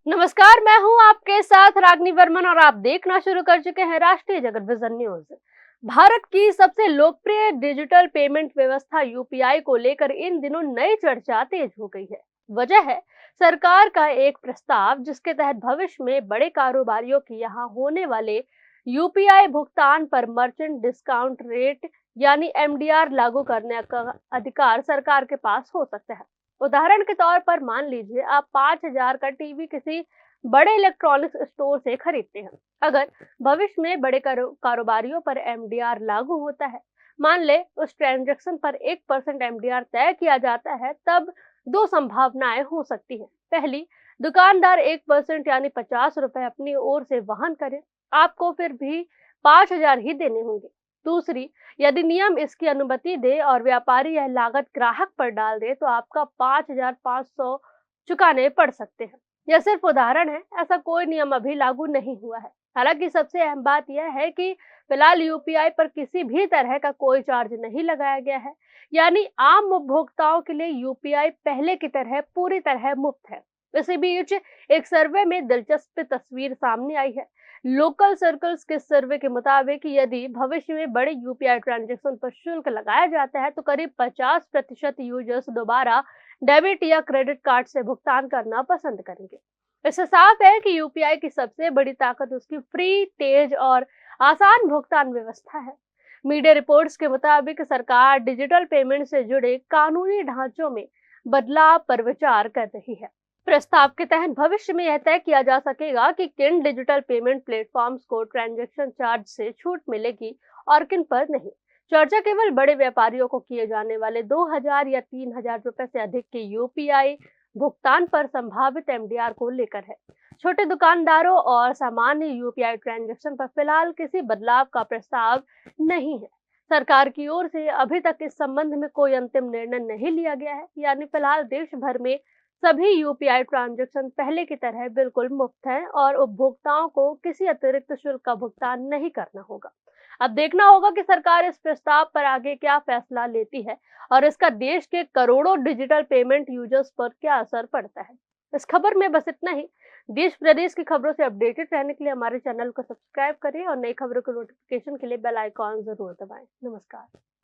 नमस्कार, मैं हूं आपके साथ रागनी वर्मन और आप देखना शुरू कर चुके हैं राष्ट्रीय जगत विजन न्यूज। भारत की सबसे लोकप्रिय डिजिटल पेमेंट व्यवस्था यूपीआई को लेकर इन दिनों नई चर्चा तेज हो गई है। वजह है सरकार का एक प्रस्ताव जिसके तहत भविष्य में बड़े कारोबारियों के यहाँ होने वाले यूपीआई भुगतान पर मर्चेंट डिस्काउंट रेट यानी एमडीआर लागू करने का अधिकार सरकार के पास हो सकता है। उदाहरण के तौर पर मान लीजिए आप 5,000 का टीवी किसी बड़े इलेक्ट्रॉनिक्स स्टोर से खरीदते हैं। अगर भविष्य में बड़े कारोबारियों पर एमडीआर लागू होता है, मान ले उस ट्रांजैक्शन पर 1% एमडीआर तय किया जाता है, तब दो संभावनाएं हो सकती हैं। पहली, दुकानदार 1% यानी 50 रुपए अपनी ओर से वहन करे, आपको फिर भी 5,000 ही देने होंगे। दूसरी, यदि नियम इसकी अनुमति दे और व्यापारी यह लागत ग्राहक पर डाल दे तो आपका 5,500 चुकाने पड़ सकते हैं। यह सिर्फ उदाहरण है, ऐसा कोई नियम अभी लागू नहीं हुआ है। हालांकि सबसे अहम बात यह है कि फिलहाल यूपीआई पर किसी भी तरह का कोई चार्ज नहीं लगाया गया है, यानी आम उपभोक्ताओं के लिए यूपीआई पहले की तरह पूरी तरह मुफ्त है। इसी बीच एक सर्वे में दिलचस्प तस्वीर सामने आई है। लोकल सर्कल्स के सर्वे के मुताबिक यदि भविष्य में बड़े यूपीआई ट्रांजैक्शन पर शुल्क लगाया जाता है तो करीब 50% यूजर्स दोबारा डेबिट या क्रेडिट कार्ड से भुगतान करना पसंद करेंगे। इससे साफ है कि यूपीआई की सबसे बड़ी ताकत उसकी फ्री, तेज और आसान भुगतान व्यवस्था है। मीडिया रिपोर्ट्स के मुताबिक सरकार डिजिटल पेमेंट से जुड़े कानूनी ढांचों में बदलाव पर विचार कर रही है। प्रस्ताव के तहत भविष्य में यह तय किया जा सकेगा कि किन डिजिटल पेमेंट प्लेटफॉर्म्स को ट्रांजैक्शन चार्ज से छूट मिलेगी और किन पर नहीं। चर्चा केवल बड़े व्यापारियों को किए जाने वाले 2,000 या 3,000 रुपए से अधिक के यूपीआई भुगतान पर संभावित एमडीआर को लेकर है। छोटे दुकानदारों और सामान्य यूपीआई ट्रांजैक्शन पर फिलहाल किसी बदलाव का प्रस्ताव नहीं है। सरकार की ओर से अभी तक इस संबंध में कोई अंतिम निर्णय नहीं लिया गया है, यानी फिलहाल देश भर में सभी यूपीआई ट्रांजैक्शन पहले की तरह बिल्कुल मुफ्त हैं और उपभोक्ताओं को किसी अतिरिक्त शुल्क का भुगतान नहीं करना होगा। अब देखना होगा कि सरकार इस प्रस्ताव पर आगे क्या फैसला लेती है और इसका देश के करोड़ों डिजिटल पेमेंट यूजर्स पर क्या असर पड़ता है। इस खबर में बस इतना ही। देश प्रदेश की खबरों से अपडेटेड रहने के लिए हमारे चैनल को सब्सक्राइब करें और नई खबरों के नोटिफिकेशन के लिए बेल आइकॉन जरूर दबाएं। नमस्कार।